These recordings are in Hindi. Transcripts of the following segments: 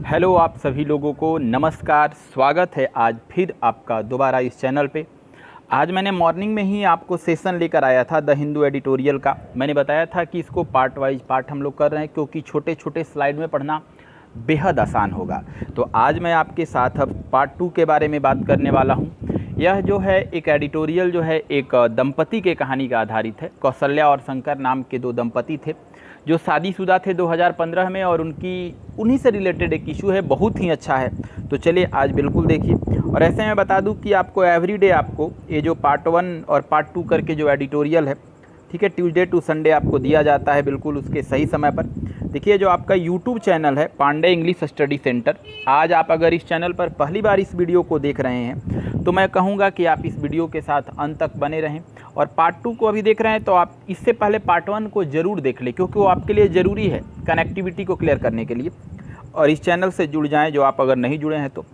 हेलो आप सभी लोगों को नमस्कार, स्वागत है आज फिर आपका दोबारा इस चैनल पे। आज मैंने मॉर्निंग में ही आपको सेशन लेकर आया था द हिंदू एडिटोरियल का। मैंने बताया था कि इसको पार्ट वाइज पार्ट हम लोग कर रहे हैं क्योंकि छोटे छोटे स्लाइड में पढ़ना बेहद आसान होगा। तो आज मैं आपके साथ अब पार्ट 2 के बारे में बात करने वाला हूँ। यह जो है एक एडिटोरियल जो है एक दंपति के कहानी का आधारित है। कौशल्या और शंकर नाम के दो दंपति थे जो शादीशुदा थे 2015 में, और उन्हीं से रिलेटेड एक इशू है, बहुत ही अच्छा है। तो चलिए आज बिल्कुल देखिए। और ऐसे मैं बता दूं कि आपको एवरीडे आपको ये जो पार्ट 1 और पार्ट 2 करके जो एडिटोरियल है, ठीक है, ट्यूसडे टू संडे आपको दिया जाता है बिल्कुल उसके सही समय पर। देखिए जो आपका यूट्यूब चैनल है पांडे इंग्लिश स्टडी सेंटर, आज आप अगर इस चैनल पर पहली बार इस वीडियो को देख रहे हैं तो मैं कहूँगा कि आप इस वीडियो के साथ अंत तक बने रहें। और पार्ट 2 को अभी देख रहे हैं तो आप इससे पहले पार्ट 1 को ज़रूर देख लें क्योंकि वो आपके लिए ज़रूरी है कनेक्टिविटी को क्लियर करने के लिए। और इस चैनल से जुड़ जाएँ जो आप अगर नहीं जुड़े हैं तो।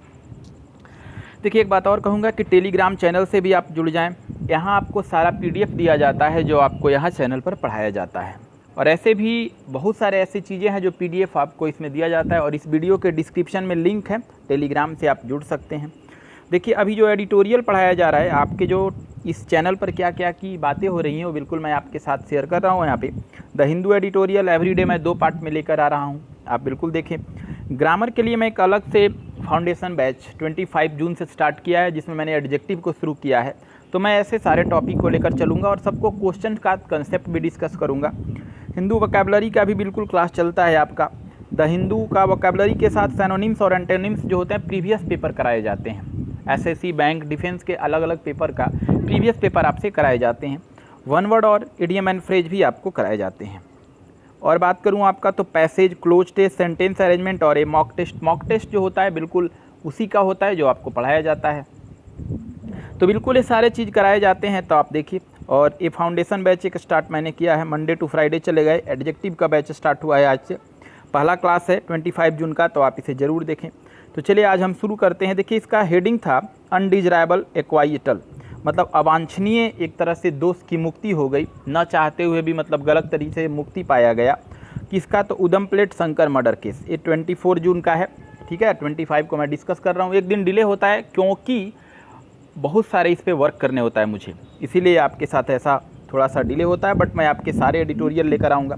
देखिए एक बात और कहूँगा कि टेलीग्राम चैनल से भी आप जुड़ जाएं। यहाँ आपको सारा PDF दिया जाता है जो आपको यहाँ चैनल पर पढ़ाया जाता है। और ऐसे भी बहुत सारे ऐसी चीज़ें हैं जो PDF आपको इसमें दिया जाता है। और इस वीडियो के डिस्क्रिप्शन में लिंक है, टेलीग्राम से आप जुड़ सकते हैं। देखिए अभी जो एडिटोरियल पढ़ाया जा रहा है, आपके जो इस चैनल पर क्या क्या की बातें हो रही हैं वो बिल्कुल मैं आपके साथ शेयर कर रहा हूँ। यहाँ पे द हिंदू एडिटोरियल एवरीडे मैं 2 पार्ट में लेकर आ रहा हूँ, आप बिल्कुल देखें। ग्रामर के लिए मैं एक अलग से फाउंडेशन बैच 25 जून से स्टार्ट किया है जिसमें मैंने एडजेक्टिव को शुरू किया है। तो मैं ऐसे सारे टॉपिक को लेकर चलूँगा और सबको क्वेश्चन का कंसेप्ट भी डिस्कस करूँगा। हिंदू वोकैबुलरी का भी बिल्कुल क्लास चलता है आपका। द हिंदू का वोकैबुलरी के साथ सैनोनिम्स और एंटोनिम्स जो होते हैं प्रीवियस पेपर कराए जाते हैं। SSC बैंक डिफेंस के अलग अलग पेपर का प्रीवियस पेपर आपसे कराए जाते हैं। वन वर्ड और इडियम एंड फ्रेज भी आपको कराए जाते हैं। और बात करूं आपका तो passage, close test, sentence arrangement और ये मॉक टेस्ट। मॉक टेस्ट जो होता है बिल्कुल उसी का होता है जो आपको पढ़ाया जाता है। तो बिल्कुल ये सारे चीज़ कराए जाते हैं। तो आप देखिए, और ये फाउंडेशन बैच एक स्टार्ट मैंने किया है, मंडे टू फ्राइडे चले गए। एडजेक्टिव का बैच स्टार्ट हुआ है आज से, पहला क्लास है 25 जून का, तो आप इसे ज़रूर देखें। तो चलिए आज हम शुरू करते हैं। देखिए इसका हेडिंग था अनडिजराइबल एक्वाइटल, मतलब अवांछनीय एक तरह से दोष की मुक्ति हो गई, न चाहते हुए भी मतलब गलत तरीके से मुक्ति पाया गया। किसका? तो उदम प्लेट शंकर मर्डर केस। ये 24 जून का है, ठीक है। 25 को मैं डिस्कस कर रहा हूँ। एक दिन डिले होता है क्योंकि बहुत सारे इस पर वर्क करने होता है मुझे, इसीलिए आपके साथ ऐसा थोड़ा सा डिले होता है, बट मैं आपके सारे एडिटोरियल लेकर आऊँगा।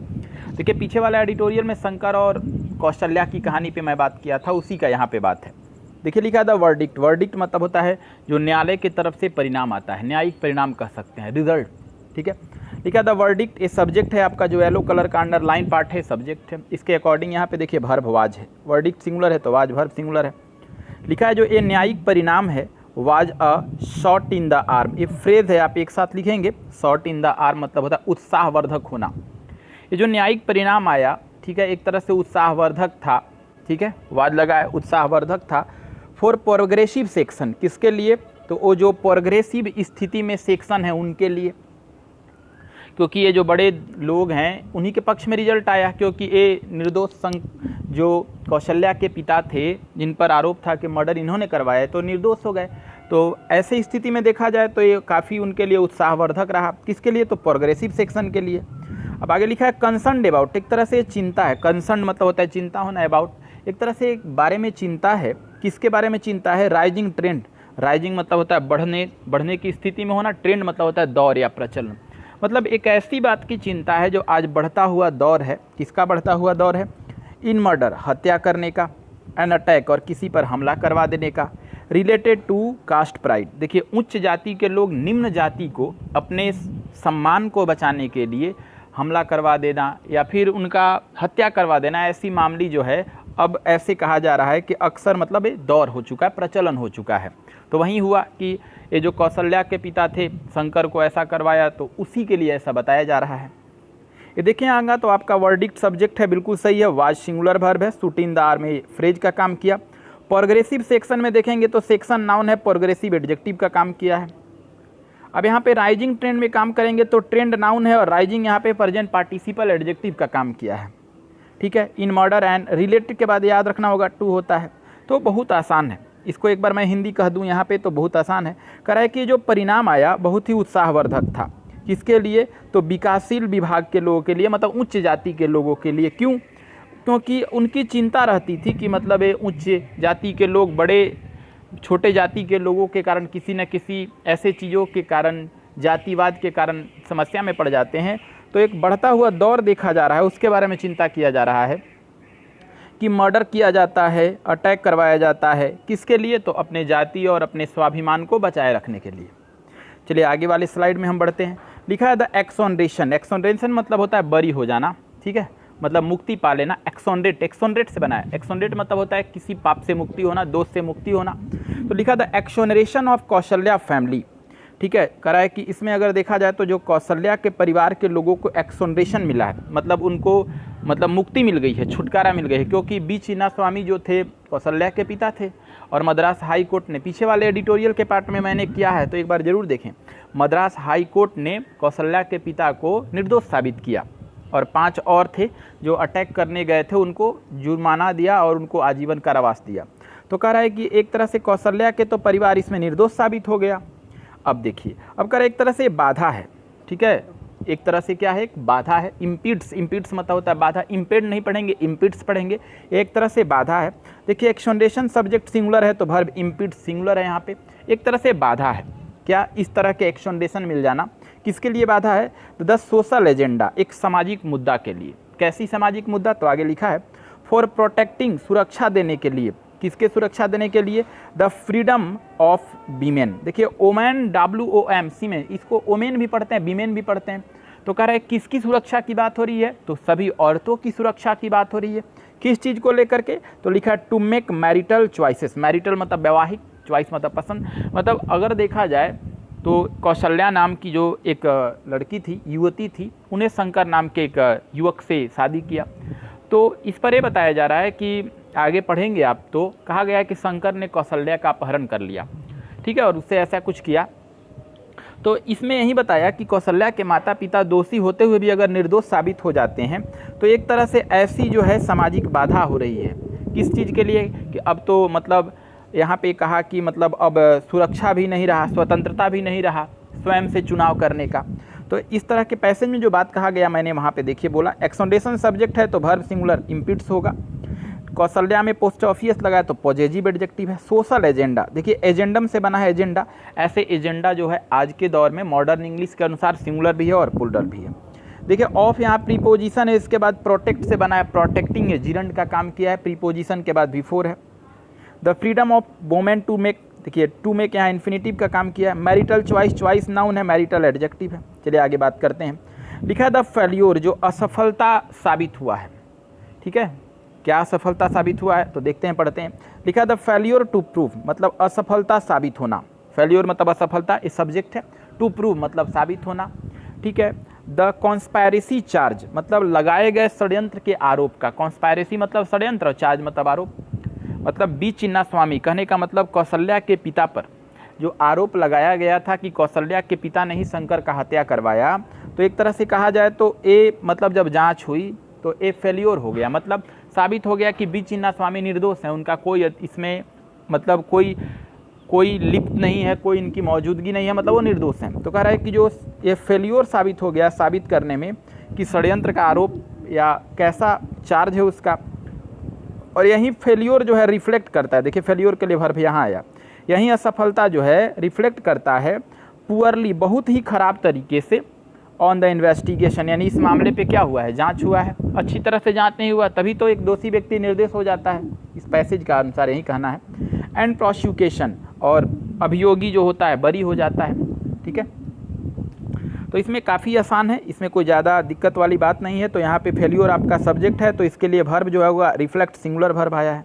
देखिए पीछे वाला एडिटोरियल में शंकर और कौशल्या की कहानी पे मैं बात किया था, उसी का यहाँ पे बात है। देखिए लिखा था वर्डिक्ट। वर्डिक्ट मतलब होता है जो न्यायालय की तरफ से परिणाम आता है, न्यायिक परिणाम कह सकते हैं, रिजल्ट, ठीक है। लिखा था वर्डिक्ट। ये सब्जेक्ट है आपका, जो येलो कलर का अंडरलाइन पार्ट है सब्जेक्ट है। इसके अकॉर्डिंग यहाँ पे देखिए वर्ब वाज है, वर्डिक्ट सिंगुलर है तो वाज वर्ब सिंगुलर है। लिखा है जो ये न्यायिक परिणाम है was a shot in the arm. ये फ्रेज है, आप एक साथ लिखेंगे, शॉट इन द आर्म मतलब होता है उत्साहवर्धक होना। ये जो न्यायिक परिणाम आया, ठीक है, एक तरह से उत्साहवर्धक था, ठीक है, वाद लगा है, उत्साहवर्धक था फॉर प्रोग्रेसिव सेक्शन। किसके लिए? तो वो जो प्रोग्रेसिव स्थिति में सेक्शन है उनके लिए, क्योंकि ये जो बड़े लोग हैं उन्हीं के पक्ष में रिजल्ट आया, क्योंकि ये निर्दोष जो कौशल्या के पिता थे जिन पर आरोप था कि मर्डर इन्होंने करवाया, तो निर्दोष हो गए। तो ऐसे स्थिति में देखा जाए तो ये काफ़ी उनके लिए उत्साहवर्धक रहा। किसके लिए? तो प्रोग्रेसिव सेक्शन के लिए। अब आगे लिखा है कंसर्न अबाउट। एक तरह से चिंता है, कंसर्न मतलब होता है चिंता होना, अबाउट एक तरह से एक बारे में चिंता है। किसके बारे में चिंता है? Rising trend. राइजिंग मतलब होता है बढ़ने की स्थिति में होना, ट्रेंड मतलब होता है दौर या प्रचलन। मतलब एक ऐसी बात की चिंता है जो आज बढ़ता हुआ दौर है। किसका बढ़ता हुआ दौर है? इन मर्डर, हत्या करने का, एन अटैक और किसी पर हमला करवा देने का, रिलेटेड टू कास्ट प्राइड। देखिए उच्च जाति के लोग निम्न जाति को अपने सम्मान को बचाने के लिए हमला करवा देना या फिर उनका हत्या करवा देना, ऐसी मामली जो है अब ऐसे कहा जा रहा है कि अक्सर मतलब ये दौर हो चुका है, प्रचलन हो चुका है। तो वहीं हुआ कि ये जो कौशल्या के पिता थे शंकर को ऐसा करवाया, तो उसी के लिए ऐसा बताया जा रहा है। ये देखें आगे तो आपका वर्डिक्ट सब्जेक्ट है, बिल्कुल सही है, वाज सिंगुलर वर्ब है, शूट इन द आर्म में फ्रेज का काम किया। प्रोग्रेसिव सेक्शन में देखेंगे तो सेक्शन नाउन है, प्रोग्रेसिव एडजेक्टिव का काम किया है। अब यहाँ पे राइजिंग ट्रेंड में काम करेंगे तो ट्रेंड नाउन है और राइजिंग यहाँ पे प्रेजेंट पार्टिसिपल एडजेक्टिव का काम किया है, ठीक है। इन मर्डर एंड रिलेटेड के बाद याद रखना होगा टू होता है। तो बहुत आसान है, इसको एक बार मैं हिंदी कह दूं यहाँ पे तो बहुत आसान है। कह रहा है कि जो परिणाम आया बहुत ही उत्साहवर्धक था। किसके लिए? तो विकासशील विभाग के लोगों के लिए, मतलब उच्च जाति के लोगों के लिए। क्यों? क्योंकि उनकी चिंता रहती थी कि मतलब ये उच्च जाति के लोग बड़े छोटे जाति के लोगों के कारण किसी न किसी ऐसे चीज़ों के कारण, जातिवाद के कारण समस्या में पड़ जाते हैं। तो एक बढ़ता हुआ दौर देखा जा रहा है, उसके बारे में चिंता किया जा रहा है कि मर्डर किया जाता है, अटैक करवाया जाता है, किसके लिए? तो अपने जाति और अपने स्वाभिमान को बचाए रखने के लिए। चलिए आगे वाले स्लाइड में हम बढ़ते हैं। लिखा है द एक्सोनरेशन। एक्सोनरेशन मतलब होता है बरी हो जाना, ठीक है, मतलब मुक्ति पा लेना। एक्सोनरेट, एक्सोनरेट से बना है। एक्सोनरेट मतलब होता है किसी पाप से मुक्ति होना, दोष से मुक्ति होना। तो लिखा द एक्सोनरेशन ऑफ कौशल्या फैमिली, ठीक है, करा है कि इसमें अगर देखा जाए तो जो कौशल्या के परिवार के लोगों को एक्सोनरेशन मिला है, मतलब उनको मतलब मुक्ति मिल गई है, छुटकारा मिल गई है, क्योंकि बी चिन्नास्वामी जो थे कौशल्या के पिता थे और मद्रास हाई कोर्ट ने, पीछे वाले एडिटोरियल के पार्ट में मैंने किया है तो एक बार ज़रूर देखें, मद्रास हाई कोर्ट ने कौशल्या के पिता को निर्दोष साबित किया और 5 और थे जो अटैक करने गए थे उनको जुर्माना दिया और उनको आजीवन कारावास दिया। तो कह रहा है कि एक तरह से कौशल्या के तो परिवार इसमें निर्दोष साबित हो गया। अब देखिए, अब कह रहा है एक तरह से बाधा है, ठीक है, एक तरह से क्या है, एक बाधा है। इम्पीड्स, इम्पीड्स मतलब होता है बाधा, इम्पेड नहीं पढ़ेंगे, इम्पीड्स पढ़ेंगे। एक तरह से बाधा है। देखिए एक्सोनरेशन सब्जेक्ट सिंगुलर है तो वर्ब इम्पीड सिंगुलर है यहाँ पे। एक तरह से बाधा है, क्या इस तरह के एक्सोनरेशन मिल जाना किसके लिए बाधा है? तो द सोशल एजेंडा, एक सामाजिक मुद्दा के लिए। कैसी सामाजिक मुद्दा? तो आगे लिखा है फॉर प्रोटेक्टिंग, सुरक्षा देने के लिए। किसके सुरक्षा देने के लिए? The freedom of women. देखिए ओमेन, WOMC में इसको ओमेन भी पढ़ते हैं, वीमेन भी पढ़ते हैं। तो कह रहे हैं किसकी सुरक्षा की बात हो रही है? तो सभी औरतों की सुरक्षा की बात हो रही है। किस चीज़ को लेकर के? तो लिखा है to make marital choices. Marital मतलब वैवाहिक, चॉइस मतलब पसंद। मतलब अगर देखा जाए तो कौशल्या नाम की जो एक लड़की थी, युवती थी, उन्हें शंकर नाम के एक युवक से शादी किया। तो इस पर यह बताया जा रहा है कि आगे पढ़ेंगे आप, तो कहा गया है कि शंकर ने कौशल्या का अपहरण कर लिया, ठीक है, और उससे ऐसा कुछ किया। तो इसमें यही बताया कि कौशल्या के माता पिता दोषी होते हुए भी अगर निर्दोष साबित हो जाते हैं तो एक तरह से ऐसी जो है सामाजिक बाधा हो रही है। किस चीज़ के लिए? कि अब तो मतलब यहाँ पे कहा कि मतलब अब सुरक्षा भी नहीं रहा, स्वतंत्रता भी नहीं रहा स्वयं से चुनाव करने का। तो इस तरह के पैसेज में जो बात कहा गया मैंने वहाँ पे देखिए बोला एक्सोनरेशन सब्जेक्ट है तो वर्ब सिंगुलर इम्पीड्स होगा। कौशल्या में पोस्ट ऑफिस लगाया तो पॉजिटिव एडजेक्टिव है। सोशल एजेंडा, देखिए एजेंडम से बना है एजेंडा। ऐसे एजेंडा जो है आज के दौर में मॉडर्न इंग्लिश के अनुसार सिंगुलर भी है और प्लूरल भी है। देखिए ऑफ यहाँ प्रीपोजिशन है, इसके बाद प्रोटेक्ट से बना है, प्रोटेक्टिंग है, जिरंड का काम किया है, प्रीपोजिशन के बाद बिफोर है। The freedom of women to make, देखिए टू मेक यहाँ इन्फिनेटिव का काम किया है। मैरिटल चॉइस, चॉइस नाउन है, मैरिटल एडजेक्टिव है। चलिए आगे बात करते हैं। लिखा है द फेल्योर, जो असफलता साबित हुआ है, ठीक है, क्या असफलता साबित हुआ है? तो देखते हैं, पढ़ते हैं। लिखा द फेल्योर टू प्रूव, मतलब असफलता साबित होना। फेल्योर मतलब असफलता, इस सब्जेक्ट है। टू प्रूव मतलब साबित होना, ठीक है। द कॉन्स्पायरेसी चार्ज, मतलब लगाए गए षड्यंत्र के आरोप का। कॉन्स्पायरेसी मतलब षड्यंत्र और चार्ज मतलब आरोप। मतलब बी चिन्नास्वामी, कहने का मतलब कौशल्या के पिता पर जो आरोप लगाया गया था कि कौशल्या के पिता ने ही शंकर का हत्या करवाया, तो एक तरह से कहा जाए तो ए मतलब जब जांच हुई तो ए फेल्योर हो गया, मतलब साबित हो गया कि बी चिन्नास्वामी निर्दोष हैं, उनका कोई इसमें मतलब कोई लिप्त नहीं है, कोई इनकी मौजूदगी नहीं है, मतलब वो निर्दोष हैं। तो कह रहा है कि जो ये फेल्योर साबित हो गया साबित करने में कि षड्यंत्र का आरोप या कैसा चार्ज है उसका, और यही फेल्योर जो है रिफ्लेक्ट करता है। देखिए फेल्योर के लिए वर्ब यहाँ आया, यही असफलता जो है रिफ्लेक्ट करता है पुअरली, बहुत ही ख़राब तरीके से, ऑन द इन्वेस्टिगेशन, यानी इस मामले पे क्या हुआ है, जांच हुआ है, अच्छी तरह से जांच नहीं हुआ, तभी तो एक दोषी व्यक्ति निर्दोष हो जाता है, इस पैसेज का अनुसार यही कहना है। एंड प्रोसिक्यूशन, और अभियोगी जो होता है बरी हो जाता है, ठीक है। तो इसमें काफ़ी आसान है, इसमें कोई ज़्यादा दिक्कत वाली बात नहीं है। तो यहाँ पे फेल्योर आपका सब्जेक्ट है, तो इसके लिए वर्ब जो है वो रिफ्लेक्ट सिंगुलर वर्ब आया है।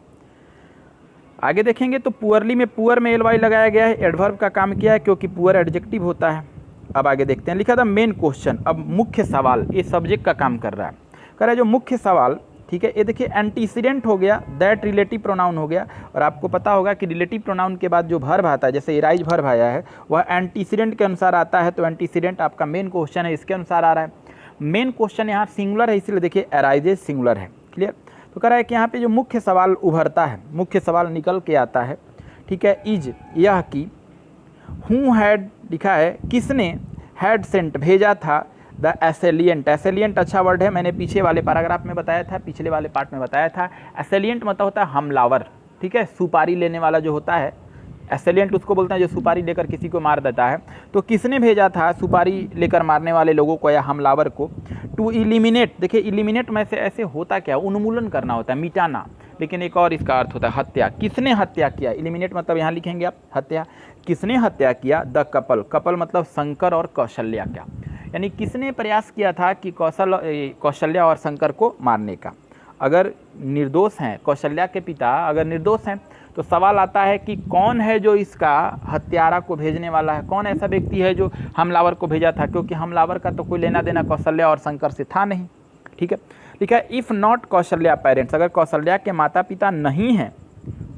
आगे देखेंगे तो पुअरली में पुअर में ly लगाया गया है, एडवर्ब का काम किया है क्योंकि पुअर एडजेक्टिव होता है। अब आगे देखते हैं, लिखा था मेन क्वेश्चन, अब मुख्य सवाल, ये सब्जेक्ट का काम कर रहा है। कह रहा है जो मुख्य सवाल, ठीक है, ये देखिए एंटीसीडेंट हो गया, दैट रिलेटिव प्रोनाउन हो गया, और आपको पता होगा कि रिलेटिव प्रोनाउन के बाद जो वर्ब आता है, जैसे इराइज वर्ब आया है वह एंटीसीडेंट के अनुसार आता है, तो एंटीसीडेंट आपका मेन क्वेश्चन है, इसके अनुसार आ रहा है। मेन क्वेश्चन यहाँ सिंगुलर है, इसलिए देखिए अराइजेज सिंगुलर है, क्लियर। तो कह रहा है कि यहाँ पे जो मुख्य सवाल उभरता है, मुख्य सवाल निकल के आता है, ठीक है, इज यह कि हु हैड, लिखा है किसने, हैड सेंट भेजा था, द एसेलिएंट, एसेलिएंट अच्छा वर्ड है, मैंने पीछे वाले पैराग्राफ में बताया था, पिछले वाले पार्ट में बताया था। एसेलिएंट मतलब होता है हमलावर, ठीक है, सुपारी लेने वाला जो होता है, एसेलिएंट उसको बोलते हैं जो सुपारी लेकर किसी को मार देता है। तो किसने भेजा था सुपारी लेकर मारने वाले लोगों को या हमलावर को? टू इलिमिनेट, देखिए इलिमिनेट में से ऐसे होता क्या, उन्मूलन करना होता है, मिटाना, लेकिन एक और इसका अर्थ होता है हत्या। किसने हत्या किया? इलिमिनेट मतलब यहाँ लिखेंगे आप हत्या। किसने हत्या किया? द कपल, कपल मतलब शंकर और कौशल्या का, यानी किसने प्रयास किया था कि कौशल्या और शंकर को मारने का। अगर निर्दोष हैं, कौशल्या के पिता अगर निर्दोष हैं, तो सवाल आता है कि कौन है जो इसका हत्यारा को भेजने वाला है, कौन ऐसा व्यक्ति है जो हमलावर को भेजा था, क्योंकि हमलावर का तो कोई लेना देना कौशल्या और शंकर से था नहीं, ठीक है। लिखा है इफ़ नॉट कौशल्या पेरेंट्स, अगर कौशल्या के माता पिता नहीं हैं,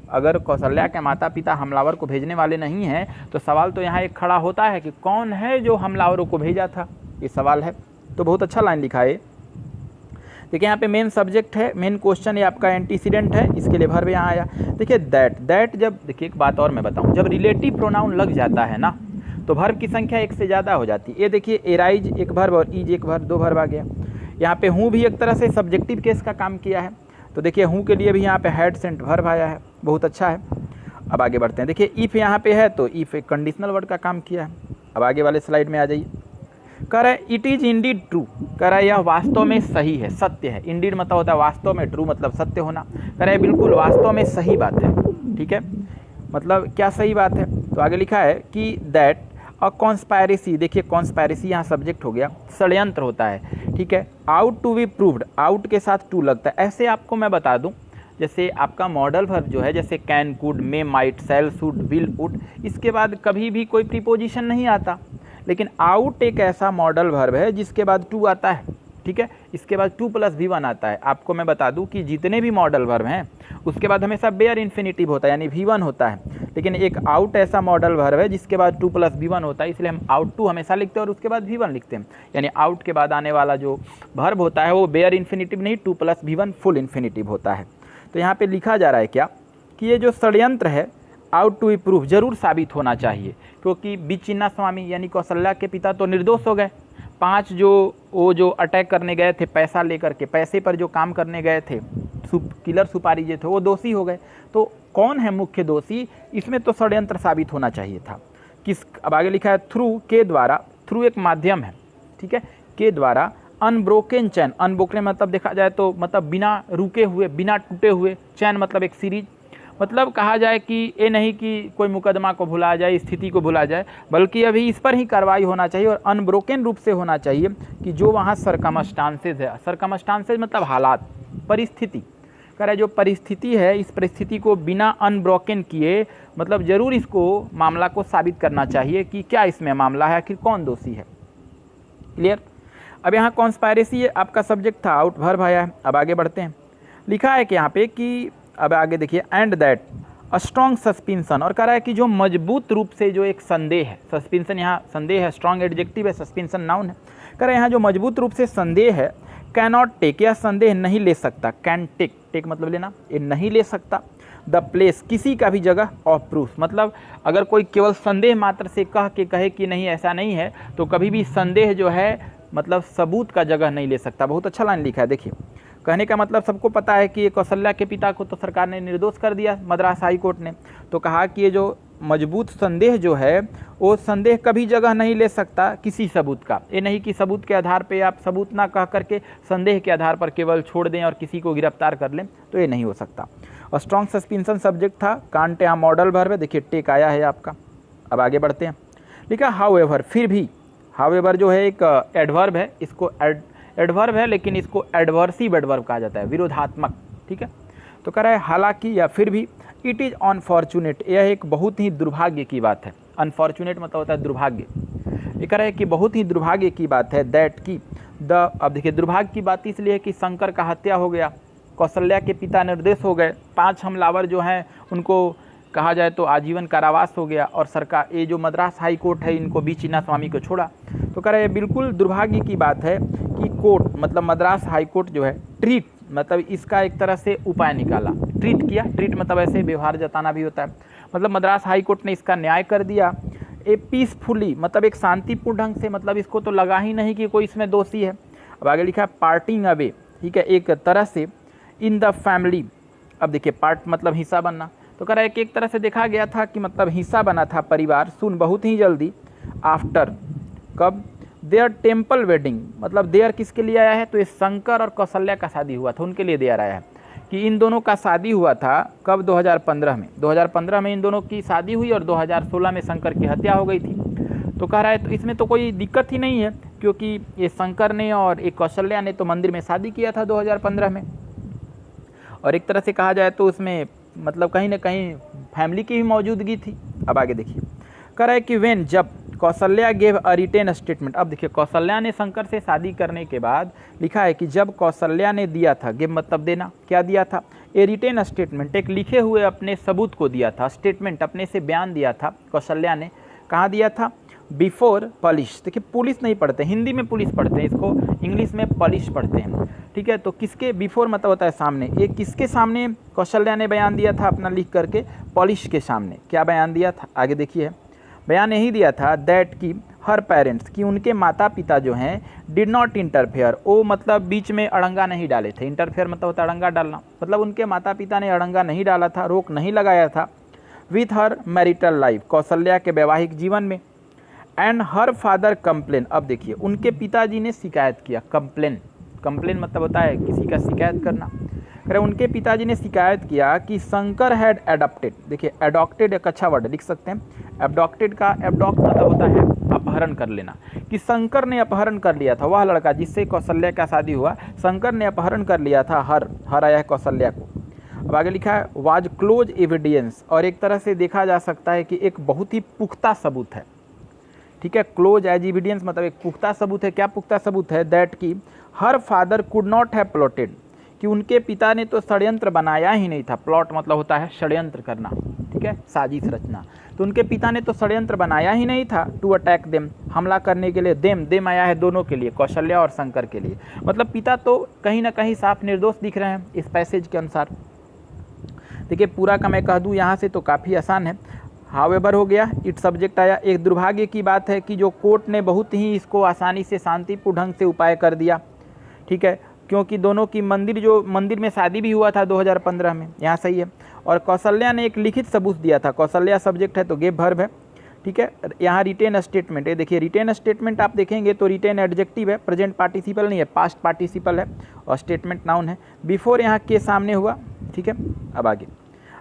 अगर कौशल्या के माता पिता हमलावर को भेजने वाले नहीं हैं, तो सवाल तो यहाँ एक खड़ा होता है कि कौन है जो हमलावरों को भेजा था, ये सवाल है। तो बहुत अच्छा लाइन लिखा है। देखिए यहाँ पे मेन सब्जेक्ट है, मेन क्वेश्चन ये आपका एंटीसीडेंट है, इसके लिए वर्ब यहाँ आया। देखिए दैट जब, देखिए एक बात और मैं बताऊँ, जब रिलेटिव प्रोनाउन लग जाता है ना, तो वर्ब की संख्या एक से ज़्यादा हो जाती है। ये देखिए एराइज एक वर्ब और ईज एक वर्ब, दो वर्ब आ गया। यहाँ पे हूँ भी एक तरह से सब्जेक्टिव केस का काम किया है, तो देखिए हूँ के लिए भी यहाँ पे हैड सेंट वर्ब आया है, बहुत अच्छा है। अब आगे बढ़ते हैं। देखिए इफ़ यहाँ पे है तो इफ़ एक कंडीशनल वर्ड का काम किया है। अब आगे वाले स्लाइड में आ जाइए। कह रहा है इट इज़ इंडीड ट्रू, कह रहा है यह वास्तव में सही है, सत्य है। इंडीड मतलब होता है वास्तव में, ट्रू मतलब सत्य होना। कह रहा है बिल्कुल वास्तव में सही बात है, ठीक है। मतलब क्या सही बात है? तो आगे लिखा है कि दैट अ कॉन्स्पायरेसी, देखिए कॉन्स्पायरेसी यहाँ सब्जेक्ट हो गया, षड्यंत्र होता है, ठीक है। Out to be proved, out के साथ टू लगता है। ऐसे आपको मैं बता दूं, जैसे आपका मॉडल वर्ब जो है, जैसे can, could, may, might, shall, should, will, would, इसके बाद कभी भी कोई प्रीपोजिशन नहीं आता, लेकिन आउट एक ऐसा मॉडल वर्ब है जिसके बाद टू आता है, ठीक है। इसके बाद टू प्लस V1 आता है। आपको मैं बता दूं कि जितने भी मॉडल वर्ब हैं उसके बाद हमेशा बेयर इन्फिनिटिव होता है, यानी V1 होता है, लेकिन एक आउट ऐसा मॉडल वर्ब है जिसके बाद टू प्लस V1 होता है, इसलिए हम आउट टू हमेशा लिखते हैं और उसके बाद V1 लिखते हैं। यानी आउट के बाद आने वाला जो वर्ब होता है वो बेयर इन्फिनिटिव नहीं, two plus V1 full infinitive होता है। तो यहाँ पर लिखा जा रहा है क्या कि ये जो षड्यंत्र है आउट टू प्रूफ, जरूर साबित होना चाहिए, क्योंकि बी चिन्ना स्वामी यानी कौशल्या के पिता तो निर्दोष हो गए। 5 जो अटैक करने गए थे पैसा लेकर के, पैसे पर जो काम करने गए थे, किलर सुपारी जो थे, वो दोषी हो गए। तो कौन है मुख्य दोषी? इसमें तो षड्यंत्र साबित होना चाहिए था। किस, अब आगे लिखा है थ्रू, के द्वारा, थ्रू एक माध्यम है, ठीक है, के द्वारा अनब्रोकन चैन, अनब्रोकन मतलब देखा जाए तो मतलब बिना रुके हुए, बिना टूटे हुए, चैन मतलब एक सीरीज, मतलब कहा जाए कि ये नहीं कि कोई मुकदमा को भुला जाए, स्थिति को भुला जाए, बल्कि अभी इस पर ही कार्रवाई होना चाहिए और अनब्रोकन रूप से होना चाहिए कि जो वहाँ सरकमस्टांसेस है, सरकमस्टांसेस मतलब हालात, परिस्थिति, कह रहा है जो परिस्थिति है इस परिस्थिति को बिना अनब्रोकन किए, मतलब ज़रूर इसको मामला को साबित करना चाहिए कि क्या इसमें मामला है, आखिर कौन दोषी है। क्लियर? अब यहाँ कॉन्स्पायरेसी आपका सब्जेक्ट था, आउट वर्ब आया है। अब आगे बढ़ते हैं। लिखा है कि यहाँ पे कि अब आगे देखिए and that a strong suspension, और कह रहा है कि जो मजबूत रूप से जो एक संदेह है, सस्पेंशन यहाँ संदेह है, स्ट्रॉन्ग एडजेक्टिव है, सस्पेंशन नाउन है, कह रहा है यहाँ जो मजबूत रूप से संदेह है, कैन नॉट टेक, यह संदेह नहीं ले सकता, कैन टेक, टेक मतलब लेना, ये नहीं ले सकता द प्लेस, किसी का भी जगह ऑफ प्रूफ, मतलब अगर कोई केवल संदेह मात्र से कहे कि नहीं ऐसा नहीं है, तो कभी भी संदेह जो है मतलब सबूत का जगह नहीं ले सकता। बहुत अच्छा लाइन लिखा है। देखिए कहने का मतलब सबको पता है कि ये कौशल्या के पिता को तो सरकार ने निर्दोष कर दिया मद्रास हाई कोर्ट ने, तो कहा कि ये जो मजबूत संदेह जो है वो संदेह कभी जगह नहीं ले सकता किसी सबूत का। ये नहीं कि सबूत के आधार पे आप सबूत ना कह करके संदेह के आधार पर केवल छोड़ दें और किसी को गिरफ्तार कर लें, तो ये नहीं हो सकता। और स्ट्रॉन्ग सस्पेंशन सब्जेक्ट था, कांट यहाँ मॉडल वर्ब है, देखिए टेक आया है आपका। अब आगे बढ़ते हैं। लिखा हाउएवर, फिर भी, हाउएवर जो है एक एडवर्ब है, इसको एडवर्ब है लेकिन इसको एडवर्सिव एडवर्ब कहा जाता है, विरोधात्मक, ठीक है। तो कह रहा है हालांकि या फिर भी, इट इज़ अनफॉर्चुनेट, यह एक बहुत ही दुर्भाग्य की बात है। अनफॉर्चुनेट मतलब होता है दुर्भाग्य। ये कह रहा है कि बहुत ही दुर्भाग्य की बात है दैट की द, अब देखिए दुर्भाग्य की बात इसलिए है कि शंकर का हत्या हो गया, कौशल्या के पिता निर्दोष हो गए, 5 हमलावर जो हैं उनको कहा जाए तो आजीवन कारावास हो गया, और सरकार ये जो मद्रास हाई कोर्ट है इनको बी चिन्ना स्वामी को छोड़ा। तो कह रहे हैं बिल्कुल दुर्भाग्य की बात है कि कोर्ट मतलब मद्रास हाई कोर्ट जो है ट्रीट, मतलब इसका एक तरह से उपाय निकाला, ट्रीट किया, ट्रीट मतलब ऐसे व्यवहार जताना भी होता है, मतलब मद्रास हाई कोर्ट ने इसका न्याय कर दिया ए पीसफुली मतलब एक शांतिपूर्ण ढंग से, मतलब इसको तो लगा ही नहीं कि कोई इसमें दोषी है। अब आगे लिखा है पार्टिंग अवे, ठीक है, एक तरह से इन द फैमिली। अब देखिए पार्ट मतलब हिस्सा बनना, तो कह रहा है कि एक तरह से देखा गया था कि मतलब हिस्सा बना था परिवार सुन बहुत ही जल्दी आफ्टर, कब, देयर टेम्पल वेडिंग, मतलब देयर किसके लिए आया है, तो ये शंकर और कौशल्या का शादी हुआ था उनके लिए देयर आया है कि इन दोनों का शादी हुआ था कब, 2015 में। 2015 में इन दोनों की शादी हुई और 2016 में शंकर की हत्या हो गई थी। तो कह रहा है तो इसमें तो कोई दिक्कत ही नहीं है, क्योंकि ये शंकर ने और एक कौशल्या ने तो मंदिर में शादी किया था 2015 में, और एक तरह से कहा जाए तो उसमें मतलब कहीं ना कहीं फैमिली की भी मौजूदगी थी। अब आगे देखिए, कह रहा है कि वेन, जब Kaushalya gave a written statement. अब देखिए कौशल्या ने शंकर से शादी करने के बाद लिखा है कि जब कौशल्या ने दिया था, गेव मतलब देना, क्या दिया था, ए रिटेन स्टेटमेंट, एक लिखे हुए अपने सबूत को दिया था, स्टेटमेंट अपने से बयान दिया था कौशल्या ने, कहाँ दिया था, बिफोर पुलिस। देखिए पुलिस नहीं पढ़ते, हिंदी में पुलिस पढ़ते हैं, इसको इंग्लिश में पुलिस पढ़ते हैं, ठीक है। तो किसके, बिफोर मतलब होता है सामने, ये किसके सामने कौशल्या ने बयान दिया था अपना लिख करके, पुलिस के सामने। क्या बयान दिया था, आगे देखिए, बयान यही दिया था दैट कि हर पेरेंट्स, कि उनके माता पिता जो हैं डिड नॉट इंटरफेयर, वो मतलब बीच में अड़ंगा नहीं डाले थे। इंटरफेयर मतलब होता है अड़ंगा डालना, मतलब उनके माता पिता ने अड़ंगा नहीं डाला था, रोक नहीं लगाया था with her marital life, Kaushalya के वैवाहिक जीवन में। एंड हर फादर कंप्लेन, अब देखिए उनके पिताजी ने शिकायत किया, कंप्लेन, कंप्लेन मतलब होता है किसी का शिकायत करना। अरे उनके पिताजी ने शिकायत किया कि शंकर हैड एडॉप्टेड, देखिए एडॉप्टेड एक अच्छा वर्ड लिख सकते हैं, एबडॉक्टेड का एबडॉक्ट मतलब होता है अपहरण कर लेना, कि शंकर ने अपहरण कर लिया था वह लड़का जिससे कौशल्या का शादी हुआ, शंकर ने अपहरण कर लिया था, हर आया है कौशल्या को। अब आगे लिखा है वाज क्लोज एविडेंस, और एक तरह से देखा जा सकता है कि एक बहुत ही पुख्ता सबूत है, ठीक है। क्लोज एज एविडेंस मतलब एक पुख्ता सबूत है। क्या पुख्ता सबूत है, दैट कि her father could not have plotted, कि उनके पिता ने तो षड्यंत्र बनाया ही नहीं था। प्लॉट मतलब होता है षड्यंत्र करना, ठीक है, साजिश रचना। तो उनके पिता ने तो षड्यंत्र बनाया ही नहीं था टू अटैक देम, हमला करने के लिए। देम आया है दोनों के लिए, कौशल्या और शंकर के लिए, मतलब पिता तो कहीं ना कहीं साफ निर्दोष दिख रहे हैं इस पैसेज के अनुसार। देखिए पूरा का मैं कह दूँ यहाँ से तो काफ़ी आसान है, हावेवर हो गया, इट सब्जेक्ट आया। एक दुर्भाग्य की बात है कि जो कोर्ट ने बहुत ही इसको आसानी से शांतिपूर्ण ढंग से उपाय कर दिया, ठीक है, क्योंकि दोनों की मंदिर में शादी भी हुआ था 2015 में, यहाँ सही है। और कौशल्या ने एक लिखित सबूत दिया था, कौशल्या सब्जेक्ट है तो गेव वर्ब है, ठीक है। यहाँ रिटेन स्टेटमेंट है, देखिए रिटेन स्टेटमेंट आप देखेंगे तो रिटेन एडजेक्टिव है, प्रेजेंट पार्टिसिपल नहीं है, पास्ट पार्टिसिपल है, और स्टेटमेंट नाउन है। बिफोर यहाँ के सामने हुआ, ठीक है। अब आगे,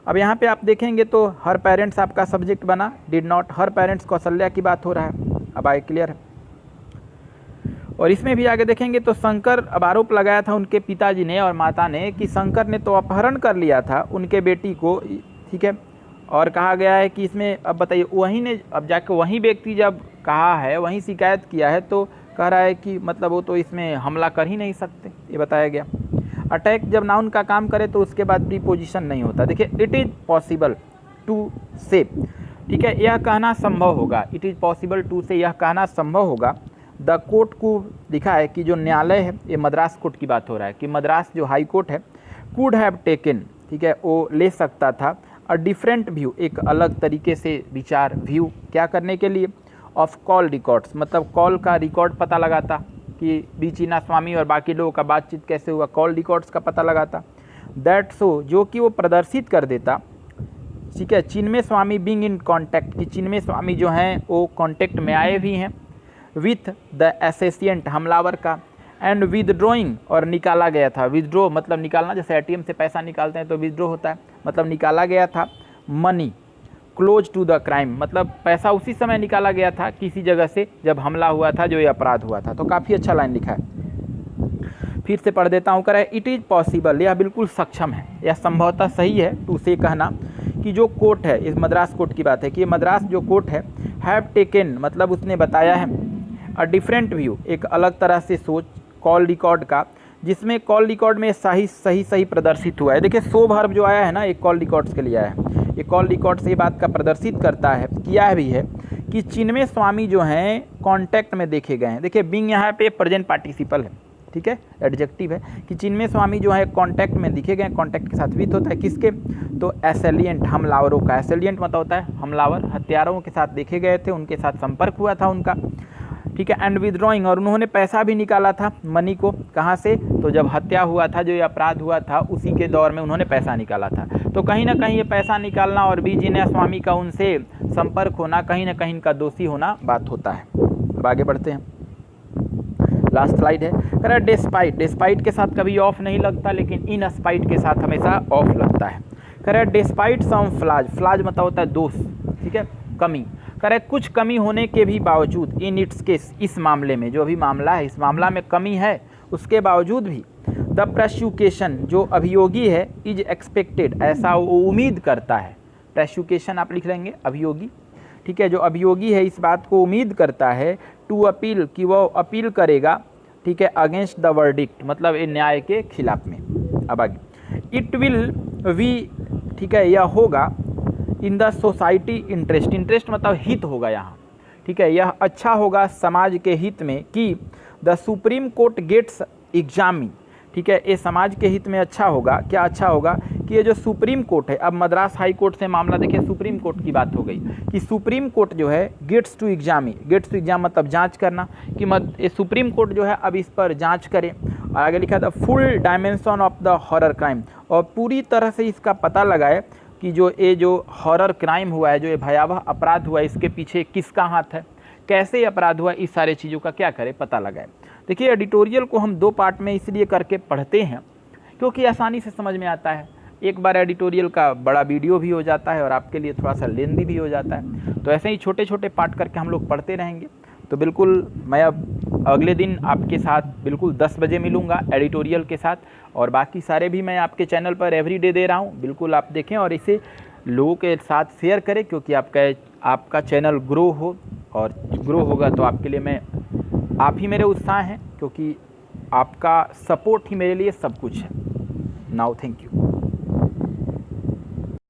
अब यहाँ पे आप देखेंगे तो हर पेरेंट्स आपका सब्जेक्ट बना, did not, her parents Kaushalya की बात हो रहा है। अब आगे क्लियर है। और इसमें भी आगे देखेंगे तो शंकर, अब आरोप लगाया था उनके पिताजी ने और माता ने कि शंकर ने तो अपहरण कर लिया था उनके बेटी को, ठीक है। और कहा गया है कि इसमें, अब बताइए वहीं ने, अब जाके वहीं व्यक्ति जब कहा है, वहीं शिकायत किया है, तो कह रहा है कि मतलब वो तो इसमें हमला कर ही नहीं सकते, ये बताया गया। अटैक जब नाउन का काम करे तो उसके बाद प्रीपोजिशन नहीं होता। देखिए इट इज़ पॉसिबल टू से, ठीक है, यह कहना संभव होगा, इट इज़ पॉसिबल टू से यह कहना संभव होगा। द कोर्ट को लिखा है कि जो न्यायालय है, ये मद्रास कोर्ट की बात हो रहा है कि मद्रास जो हाई कोर्ट है, कुड हैव टेकन, ठीक है, वो ले सकता था अ डिफरेंट व्यू, एक अलग तरीके से विचार, व्यू क्या करने के लिए, ऑफ कॉल रिकॉर्ड्स, मतलब कॉल का रिकॉर्ड पता लगाता कि बी चिन्नास्वामी और बाकी लोगों का बातचीत कैसे हुआ, कॉल रिकॉर्ड्स का पता लगाता। दैट सो, जो कि वो प्रदर्शित कर देता, ठीक है, चिन्मय स्वामी बीइंग इन कॉन्टैक्ट, कि चिन्मय स्वामी जो हैं वो कॉन्टैक्ट में आए भी हैं विथ द एसेसिएंट, हमलावर का, एंड विदड्रॉइंग, और निकाला गया था। विदड्रॉ मतलब निकालना, जैसे एटीएम से पैसा निकालते हैं तो विदड्रॉ होता है, मतलब निकाला गया था। Money close to the crime, मतलब पैसा उसी समय निकाला गया था किसी जगह से जब हमला हुआ था, जो ये अपराध हुआ था। तो काफ़ी अच्छा लाइन लिखा है, फिर से पढ़ देता हूँ। कह रहा है इट इज़ पॉसिबल, यह बिल्कुल सक्षम है, यह संभवतः सही है टू से कहना कि जो कोर्ट है, इस मद्रास कोर्ट की बात है कि ये मद्रास जो कोर्ट है, हैव टेकन मतलब उसने बताया है अ डिफरेंट व्यू, एक अलग तरह से सोच, कॉल रिकॉर्ड का, जिसमें कॉल रिकॉर्ड में सही प्रदर्शित हुआ है। देखिए सो वर्ब जो आया है ना, एक कॉल रिकॉर्ड्स के लिए आया है, ये कॉल रिकॉर्ड से ये बात का प्रदर्शित करता है, किया भी है कि चिन्मय स्वामी जो हैं कॉन्टैक्ट में देखे गए हैं। देखिए बीइंग यहाँ पे प्रेजेंट पार्टिसिपल है, ठीक ठीक है, एडजेक्टिव है कि चिन्मय स्वामी जो है कांटेक्ट में दिखे गए, कांटेक्ट के साथ वित्त होता है किसके, तो एसेलिएंट हमलावरों का, एसेलिएंट मतलब होता है हमलावर, हत्यारों के साथ देखे गए थे, उनके साथ संपर्क हुआ था उनका, ठीक है। एंड विदड्रॉइंग, और उन्होंने पैसा भी निकाला था, मनी को, कहाँ से, तो जब हत्या हुआ था, जो ये अपराध हुआ था उसी के दौर में उन्होंने पैसा निकाला था। तो कहीं ना कहीं ये पैसा निकालना और बी चिन्मय स्वामी का उनसे संपर्क होना, कहीं ना कहीं इनका दोषी होना बात होता है। अब आगे बढ़ते हैं, लास्ट स्लाइड है। कह रहा है डिस्पाइट, डिस्पाइट के साथ कभी ऑफ नहीं लगता, लेकिन इन स्पाइट के साथ हमेशा ऑफ लगता है। कह रहा है डिस्पाइट सम फ्लाज, फ्लाज मतलब होता है दोष, ठीक है, कमी। कह रहा है कुछ कमी होने के भी बावजूद, इन इट्स केस, इस मामले में, जो अभी मामला है इस मामला में कमी है, उसके बावजूद भी द प्रोसिक्यूशन, जो अभियोगी है, इज एक्सपेक्टेड, ऐसा वो उम्मीद करता है, प्रोसिक्यूशन आप लिख लेंगे अभियोगी, ठीक है, जो अभियोगी है इस बात को उम्मीद करता है, टू अपील, कि वह अपील करेगा, ठीक है, अगेंस्ट द वर्डिक्ट, मतलब ये न्याय के खिलाफ में। अब आगे, इट विल वी, ठीक है, यह होगा, in the society interest, interest मतलब हित होगा यहाँ, ठीक है, यह अच्छा होगा समाज के हित में, कि the supreme court gets examine, ठीक है, ये समाज के हित में अच्छा होगा, क्या अच्छा होगा, कि ये जो सुप्रीम कोर्ट है, अब मद्रास हाई कोर्ट से मामला देखिए, सुप्रीम कोर्ट की बात हो गई, कि सुप्रीम कोर्ट जो है gets to examine, gets to exam मतलब जांच करना, कि ये सुप्रीम कोर्ट जो है अब इस पर जांच करे। और आगे लिखा था full dimension of the horror crime, और पूरी तरह से इसका पता लगाए कि जो हॉरर क्राइम हुआ है, जो ये भयावह अपराध हुआ है, इसके पीछे किसका हाथ है, कैसे अपराध हुआ, इस सारे चीज़ों का क्या करे, पता लगाए। देखिए एडिटोरियल को हम 2 पार्ट में इसलिए करके पढ़ते हैं क्योंकि आसानी से समझ में आता है। एक बार एडिटोरियल का बड़ा वीडियो भी हो जाता है और आपके लिए थोड़ा सा लेंदी भी हो जाता है, तो ऐसे ही छोटे छोटे पार्ट करके हम लोग पढ़ते रहेंगे। तो बिल्कुल मैं अब अगले दिन आपके साथ बिल्कुल 10 बजे मिलूँगा एडिटोरियल के साथ, और बाकी सारे भी मैं आपके चैनल पर एवरीडे दे रहा हूँ, बिल्कुल आप देखें और इसे लोगों के साथ शेयर करें, क्योंकि आपका चैनल ग्रो हो, और ग्रो होगा तो आपके लिए आप ही मेरे उत्साह हैं, क्योंकि आपका सपोर्ट ही मेरे लिए सब कुछ है। Now thank you.